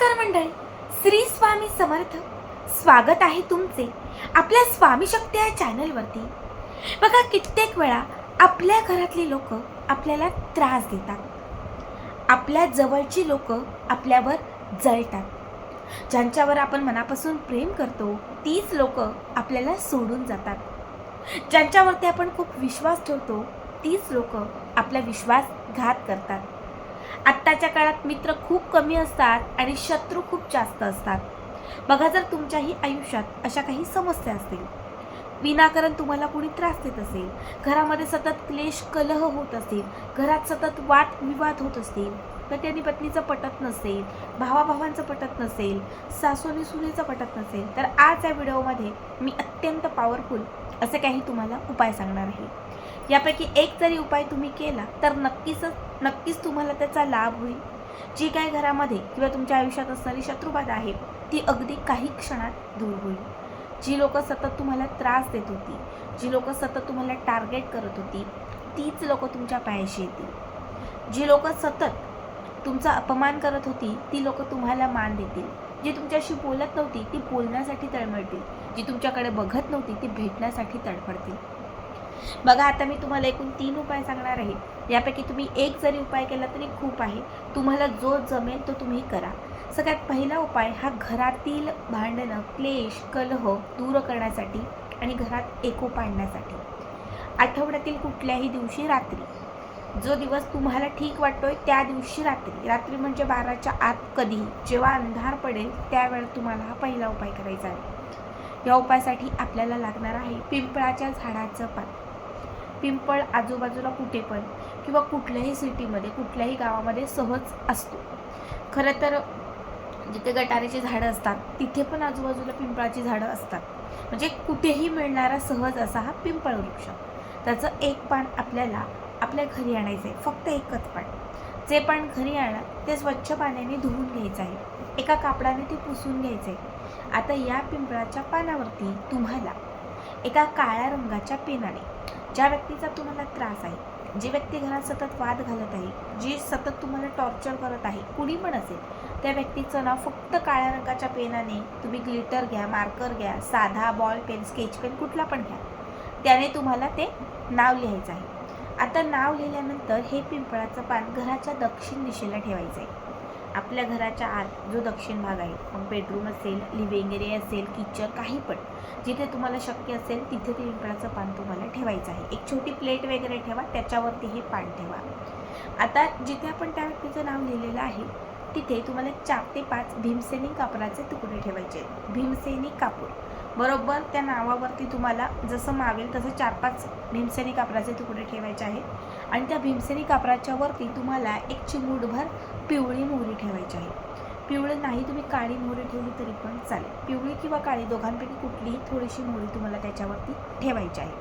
नमस्कार मंडळी, श्री स्वामी समर्थ. स्वागत आहे तुमचे आपल्या स्वामी शक्ती या चॅनलवरती. बघा, कित्येक वेळा आपल्या घरातली लोक आपल्याला त्रास देतात, आपल्या जवळची लोक आपल्यावर जळतात. ज्यांच्यावर आपण मनापासून प्रेम करतो तीच लोक आपल्याला सोडून जातात. ज्यांच्यावरती आपण खूप विश्वास ठेवतो तीच लोक आपला विश्वासघात करतात. आत्ताच्या काळात मित्र खूप कमी असतात आणि शत्रू खूप जास्त असतात. बघा, जर तुमच्याही आयुष्यात अशा काही समस्या असतील, विनाकारण तुम्हाला कोणी त्रास देत असेल, घरामध्ये सतत क्लेश कलह होत असेल, घरात सतत वादविवाद होत असतील, पती पत्नीचं पटत नसेल, भावाभावांचं पटत नसेल, सासूनी सुनेचं पटत नसेल, तर आज या व्हिडिओमध्ये मी अत्यंत पॉवरफुल असे काही तुम्हाला उपाय सांगणार आहे. यापैकी एक जरी उपाय तुम्ही केला तर नक्कीच तुम्हाला त्याचा लाभ होईल. जी काही घरामध्ये किंवा तुमच्या आयुष्यात असणारी शत्रुबाधा आहे ती अगदी काही क्षणात दूर होईल. जी लोक सतत तुम्हाला त्रास देत होती, जी लोक सतत तुम्हाला टार्गेट करत होती, तीच लोक तुमच्या पायाशी येतील. जी लोक सतत तुमचा अपमान करत होती ती लोक तुम्हाला मान देतील. जी तुमच्याशी बोलत नव्हती ती बोलण्यासाठी तळमळतील. जी तुमच्याकडे बघत नव्हती ती भेटण्यासाठी तडफडतील. बघा, आता मी तुम्हाला एकूण 3 उपाय सांगणार आहे. यापैकी तुम्ही एक जरी उपाय केला तरी खूप आहे. तुम्हाला जो जमेल तो तुम्ही करा. सगळ्यात पहिला उपाय हा घरातील भांडणं, क्लेश, कलह दूर करण्यासाठी आणि घरात एकोपा आणण्यासाठी. आठवड्यातील कुठल्याही दिवशी रात्री, जो दिवस तुम्हाला ठीक वाटतोय त्या दिवशी रात्री म्हणजे 12च्या आत, कधी जेव्हा अंधार पडेल त्यावेळेस तुम्हाला हा पहिला उपाय करायचा आहे. या उपायासाठी आपल्याला लागणार आहे पिंपळाच्या झाडाचं पान. पिंपळ आजूबाजूला कुठे पण किंवा कुठल्याही सिटीमध्ये, कुठल्याही गावामध्ये सहज असतो. खरं तर जिथे गटाराची झाडं असतात तिथे पण आजूबाजूला पिंपळाची झाडं असतात. म्हणजे कुठेही मिळणारा सहज असा हा पिंपळ वृक्ष. त्याचं एक पान आपल्याला आपल्या घरी आणायचं आहे, फक्त एकच पान. जे पान घरी आणा ते स्वच्छ पाण्याने धुवून घ्यायचं आहे, एका कापडाने ते पुसून घ्यायचं आहे. आता या पिंपळाच्या पानावरती तुम्हाला एका काळ्या रंगाच्या पेनाने, ज्या व्यक्तीचा तुम्हाला त्रास आहे, जी व्यक्ती घरात सतत वाद घालत आहे, जी सतत तुम्हाला टॉर्चर करत आहे, कुणी पण असेल, त्या व्यक्तीचं नाव फक्त काळ्या रंगाच्या पेनाने तुम्ही ग्लिटर घ्या, मार्कर घ्या, साधा बॉल पेन, स्केच पेन कुठला पण घ्या, त्याने तुम्हाला ते नाव लिहायचं आहे. आता नाव लिहिल्यानंतर हे पिंपळाचं पान घराच्या दक्षिण दिशेला ठेवायचं आहे. आपल्या घराच्या आत जो दक्षिण भाग आहे, मग बेडरूम असेल, लिव्हिंग एरिया असेल, किचन, काही पण जिथे तुम्हाला शक्य असेल तिथे ते पिंपळाचं पान तुम्हाला ठेवायचं आहे. एक छोटी प्लेट वगैरे ठेवा, त्याच्यावरती हे पान ठेवा. आता जिथे आपण त्या व्यक्तीचं नाव लिहिलेलं आहे तिथे तुम्हाला 4 ते 5 भीमसेनी कापराचे तुकडे ठेवायचे आहेत. भीमसेनी कापूर बरोबर त्या नावावरती तुम्हाला जसं मावेल तसं 4-5 भीमसेनी कापराचे तुकडे ठेवायचे आहेत. आणि त्या भीमसेनी कापराच्या वरती तुम्हाला एक चिमूटभर पिवळी मोहरी ठेवायची आहे. पिवळी नाही, तुम्ही काळी मोहरी ठेवली तरी पण चालेल. पिवळी किंवा काळी दोघांपैकी कुठलीही थोडीशी मोहरी तुम्हाला त्याच्यावरती ठेवायची आहे.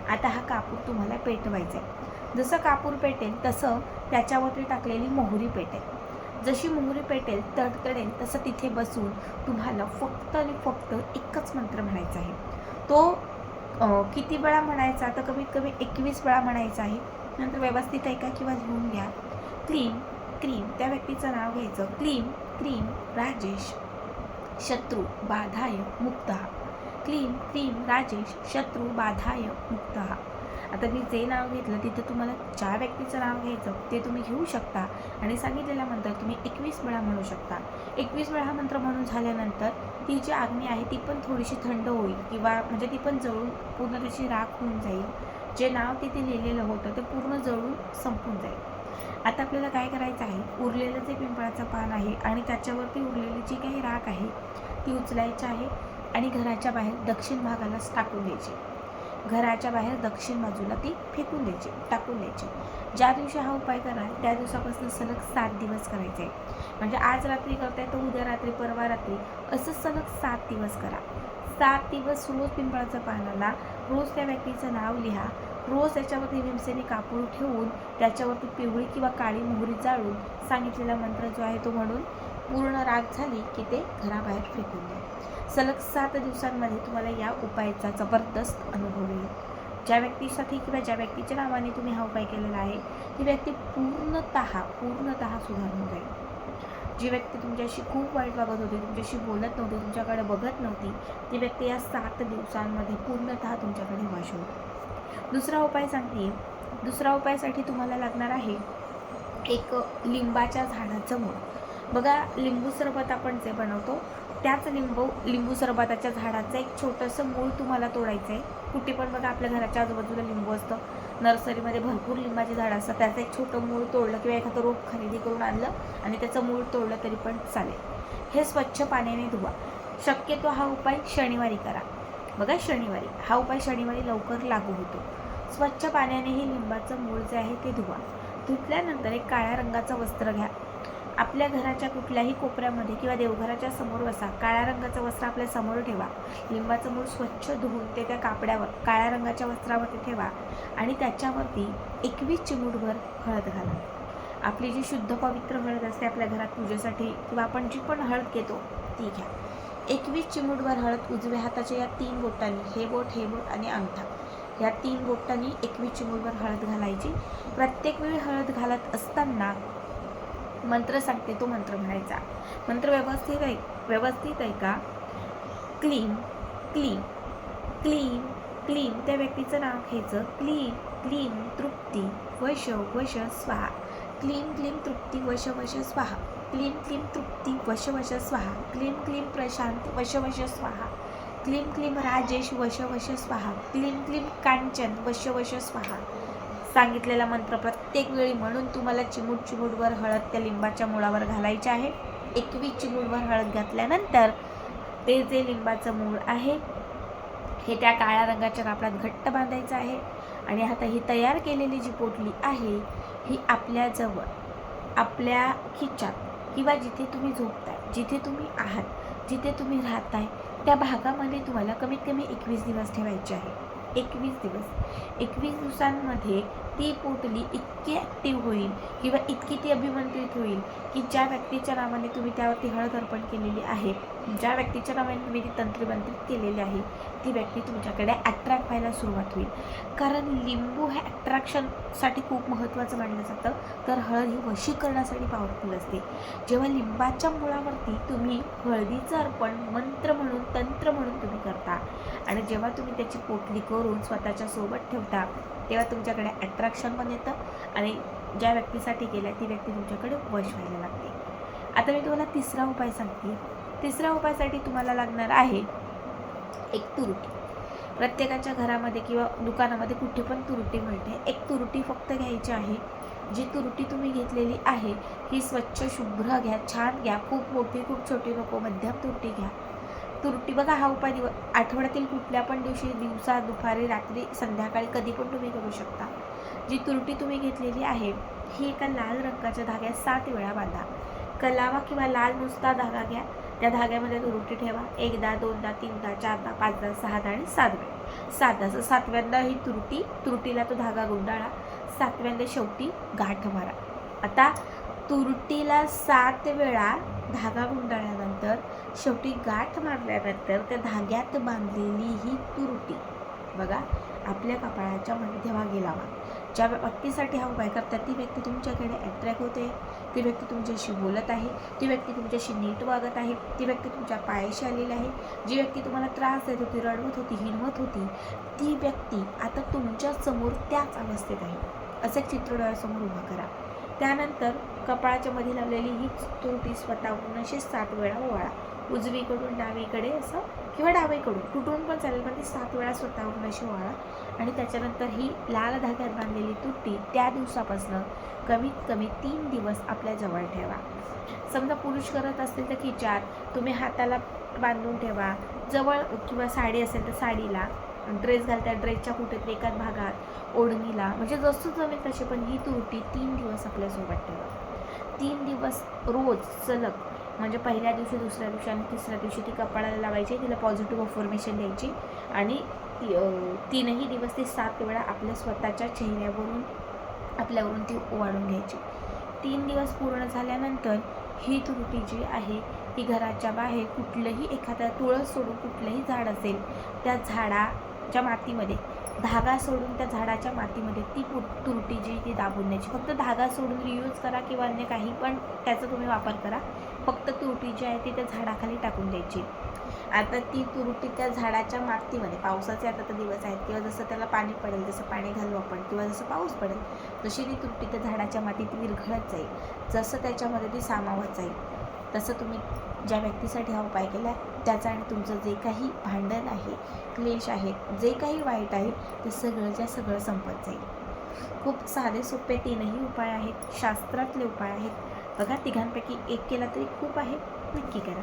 आता हा कापूर तुम्हाला पेटवायचा आहे. जसं कापूर पेटेल तसं त्याच्यावरती टाकलेली मोहरी पेटेल. जशी मोहरी पेटेल, तडतडेल, तसं तिथे बसून तुम्हाला फक्त आणि फक्त एकच मंत्र म्हणायचा आहे. तो किती वेळा म्हणायचा, तर कमीत कमी 21 वेळा म्हणायचा आहे. नंतर व्यवस्थित ऐका किंवा लिहून घ्या. क्लीम क्रीम, त्या व्यक्तीचं नाव घ्यायचं. क्लीम क्रीम राजेश शत्रू बाधाय मुक्तः. क्लीम क्रीम राजेश शत्रू बाधाय मुक्तः. आता मी जे नाव घेतलं तिथे तुम्हाला ज्या व्यक्तीचं नाव घ्यायचं ते तुम्ही घेऊ शकता आणि सांगितलेला मंत्र तुम्ही 21 वेळा म्हणू शकता. 21 वेळा हा मंत्र म्हणून झाल्यानंतर ती जी अग्नी आहे ती पण थोडीशी थंड होईल किंवा म्हणजे ती पण जळून पूर्ण त्याची राख होऊन जाईल. जे नाव तिथे लिहिलेलं होतं ते पूर्ण जळून संपून जाईल. आता आपल्याला काय करायचं आहे, उरलेलं जे पिंपळाचं पान आहे आणि त्याच्यावरती उरलेली जी काही राख आहे ती उचलायची आहे आणि घराच्या बाहेर दक्षिण भागालाच टाकून द्यायची. घराच्या बाहेर दक्षिण बाजूला ती फेकून द्यायची, टाकून द्यायची. ज्या दिवशी हा उपाय कराल त्या दिवसापासून सलग 7 दिवस करायचे आहे. म्हणजे आज रात्री करताय तर उद्या रात्री, परवा रात्री, असं सलग 7 दिवस करा. 7 दिवस रोज पिंपळाचं पानाला, रोज त्या व्यक्तीचं नाव लिहा. रोज त्याच्यावरती भीमसेनी कापूर ठेवून त्याच्यावरती पिवळी किंवा काळी मोहरी जाळून सांगितलेला मंत्र जो आहे तो म्हणून पूर्ण राख झाली की ते घराबाहेर फेकून द्या. सलग 7 दिवसांमध्ये तुम्हाला या उपायाचा जबरदस्त अनुभव येईल. ज्या व्यक्तीसाठी किंवा ज्या व्यक्तीच्या नावाने तुम्ही हा उपाय केलेला आहे ती व्यक्ती पूर्णतः सुधारून जाईल. जी व्यक्ती तुमच्याशी खूप वाईट वागत होती, तुमच्याशी बोलत नव्हती, तुमच्याकडे बघत नव्हती, ती व्यक्ती या 7 दिवसांमध्ये पूर्णतः तुमच्याकडे वश होईल. दुसरा उपाय सांगते. दुसरा उपायासाठी तुम्हाला लागणार आहे एक लिंबाच्या झाडाचं मूळ. बघा, लिंबू सरबत आपण जे बनवतो त्याच लिंबू सरबताच्या झाडाचं एक छोटंसं मूळ तुम्हाला तोडायचं आहे. कुठे पण बघा आपल्या घराच्या आजूबाजूला लिंबू असतं, नर्सरीमध्ये भरपूर लिंबाची झाडं असतात, त्याचं एक छोटं मूळ तोडलं किंवा एखादं रोप खरेदी करून आणलं आणि त्याचं मूळ तोडलं तरी पण चालेल. हे स्वच्छ पाण्याने धुवा. शक्यतो हा उपाय शनिवारी करा. बघा, शनिवारी हा उपाय शनिवारी लवकर लागू होतो. स्वच्छ पाण्याने हे लिंबाचं मूळ जे आहे ते धुवा. धुतल्यानंतर एक काळ्या रंगाचं वस्त्र घ्या. आपल्या घराच्या कुठल्याही कोपऱ्यामध्ये किंवा देवघराच्या समोर बसा. काळ्या रंगाचं वस्त्र आपल्या समोर ठेवा. लिंबाचं मूळ स्वच्छ धुवून ते त्या कापड्यावर काळ्या रंगाच्या वस्त्रावरती ठेवा आणि त्याच्यावरती 21 चिमूटभर हळद घाला. आपली जी शुद्ध पवित्र हळद असते आपल्या घरात पूजेसाठी किंवा आपण जी पण हळद घेतो ती घ्या. 21 चिमूटभर हळद उजव्या हाताच्या या 3 बोटांनी, हे बोट आणि अंगठा, या 3 बोटांनी 21 चिमूटभर हळद घालायची. प्रत्येक वेळी हळद घालत असताना मंत्र सांगते तो मंत्र म्हणायचा. मंत्र व्यवस्थित आहे का? क्लीम क्लीम क्लीम क्लीम. त्या व्यक्तीचं नाव घ्यायचं. क्लीम क्लीम तृप्ती वश वश स्वाहा. क्लीम क्लीम तृप्ती वश वश स्वाहा. क्लीम क्लीम तृप्ती वश वश स्वाहा. क्लीम क्लीम प्रशांत वश वश स्वाहा. क्लीम क्लीम राजेश वश वश स्वाहा. क्लीम क्लीम कांचन वश वश स्वाहा. सांगितलेला मंत्र प्रत्येक वेळी म्हणून तुम्हाला चिमूटभर हळद त्या लिंबाच्या मुळावर घालायचे आहे. 21 चिमूटभर हळद घातल्यानंतर ते जे लिंबाचं मूळ आहे हे त्या काळ्या रंगाच्या कापडात घट्ट बांधायचं आहे आणि आता ही तयार केलेली जी पोटली आहे ही आपल्याजवळ, आपल्या खिच्यात किंवा जिथे तुम्ही झोपताय, जिथे तुम्ही आहात, जिथे तुम्ही राहताय त्या भागामध्ये तुम्हाला कमीत कमी 21 दिवस ठेवायचे आहे. 21 दिवस. 21 दिवसांमध्ये ती पोटली इतकी ॲक्टिव्ह होईल किंवा इतकी ती अभिमंत्रित होईल की ज्या व्यक्तीच्या नावाने तुम्ही त्यावरती हळद अर्पण केलेली आहे, ज्या व्यक्तीच्या नावाने तुम्ही ती तंत्रबंधित केलेली आहे, ती व्यक्ती तुमच्याकडे अट्रॅक्ट व्हायला सुरुवात होईल. कारण लिंबू हे अट्रॅक्शनसाठी खूप महत्त्वाचं मानलं जातं, तर हळद ही वशीकरणासाठी पॉवरफुल असते. जेव्हा लिंबाच्या मुळावरती तुम्ही हळदीचं अर्पण मंत्र म्हणून, तंत्र म्हणून तुम्ही करता आणि जेव्हा तुम्ही त्याची पोटली करून स्वतःच्या सोबत ठेवता तेव्हा तुमच्याकडे अट्रॅक्शन पण येतं आणि ज्या व्यक्तीसाठी केलं ती व्यक्ती तुमच्याकडे वश व्हायला लागते. आता मी तुम्हाला तिसरा उपाय सांगते. तिसऱ्या उपायासाठी तुम्हाला लागणार आहे एक तुरटी. प्रत्येकाच्या घरामध्ये किंवा दुकानामध्ये कुठे पण तुरटी मिळते. एक तुरटी फक्त घ्यायची आहे. जी तुरटी तुम्ही घेतलेली आहे ही स्वच्छ शुभ्र घ्या, छान घ्या. खूप मोठी खूप छोटी नको, मध्यम तुरटी घ्या. तुरटी बघा, हा उपाय आठवड्यातील कुठल्या पण दिवशी, दिवसा, दुपारी, रात्री, संध्याकाळी कधी पण तुम्ही करू शकता. जी तुरटी तुम्ही घेतलेली आहे ही एका लाल रंगाच्या धाग्यात 7 वेळा बांधा. कलावा किंवा लाल नुसता धागा घ्या. त्या धाग्यामध्ये तुरटी ठेवा. 1दा 2दा 3दा 4दा 5दा 6दा आणि 7 वेळा. 7दा 7व्यांदा ही तुरटीला तो धागा गुंडाळा. 7व्यांदा शेवटी गाठ मारा. आता तुरटीला 7 वेळा धागा गुंडाळल्यानंतर शेवटी गाठ मारल्यानंतर त्या धाग्यात बांधलेली ही तुरटी बघा आपल्या कपाळाच्या मध्यभागी लावा. ज्या व्यक्तीसाठी हा उपाय करतात ती व्यक्ती तुमच्याकडे अट्रॅक्ट होते. ती व्यक्ती तुमच्याशी बोलत आहे. ती व्यक्ती तुमच्याशी नीट वागत आहे. ती व्यक्ती तुमच्या पायाशी आलेली आहे. जी व्यक्ती तुम्हाला त्रास देत होती, रडवत होती, हिणवत होती, ती व्यक्ती आता तुमच्या समोर त्याच अवस्थेत आहे. असं एक चित्र डोळ्यासमोर उभं करा. त्यानंतर कपाळाच्या मध्ये लावलेली ही तुरटी स्वतःहून अशी 7 वेळा ओवाळा. उजवीकडून डावीकडे असं किंवा डावीकडून कुठून पण चालेल, पण ती 7 वेळा स्वतःहून अशी ओवाळा आणि त्याच्यानंतर ही लाल धाग्यात बांधलेली तुरटी त्या दिवसापासून कमीत कमी 3 दिवस आपल्या जवळ ठेवा. समजा पुरुष करत असतील तर खिच्यात, तुम्ही हाताला बांधून ठेवा. जवळ किंवा साडी असेल तर साडीला, ड्रेस घालता ड्रेसच्या कुठेतरी एकाच भागात, ओढणीला, म्हणजे जसं जमेल तसे, पण ही तुरटी 3 दिवस आपल्यासोबत ठेवा. 3 दिवस रोज सलग, म्हणजे पहिल्या दिवशी, दुसऱ्या दिवशी आणि तिसऱ्या दिवशी ती कपाळाला लावायची. तिला पॉझिटिव्ह अफर्मेशन द्यायची आणि 3ही दिवस ती 7 वेळा आपल्या स्वतःच्या चेहऱ्यावरून आपल्यावरून ती ओवाळून घ्यायची. 3 दिवस पूर्ण झाल्यानंतर ही तुरटी जी आहे ही घराच्या बाहेर कुठलंही एखाद्या तुळस सोडून कुठलंही झाड असेल त्या झाडाच्या मातीमध्ये, धागा सोडून त्या झाडाच्या मातीमध्ये ती तुरटी जी ती दाबून द्यायची. फक्त धागा सोडून रियूज करा किंवा अन्य काही पण त्याचा तुम्ही वापर करा. फक्त तुरटी जी आहे ती त्या झाडाखाली टाकून द्यायची. आता ती तुरटी त्या झाडाच्या मातीमध्ये, पावसाचे आता तर दिवस आहेत, किंवा जसं त्याला पाणी पडेल जसं पाणी घालू आपण, किंवा जसं पाऊस पडेल तशी ती तुरटी त्या झाडाच्या मातीत विरघळत जाईल. जसं त्याच्यामध्ये ती सामावत जाईल तसं तुम्ही ज्या व्यक्तीसाठी हा उपाय केला त्याचं आणि तुमचं जे काही भांडण आहे, क्लेश आहे, जे काही वाईट आहे ते सगळंच्या सगळं संपत जाईल. खूप साधे सोपे 3ही उपाय आहेत, शास्त्रातले उपाय आहेत. बघा, तिघांपैकी एक केला तरी खूप आहे. नक्की करा.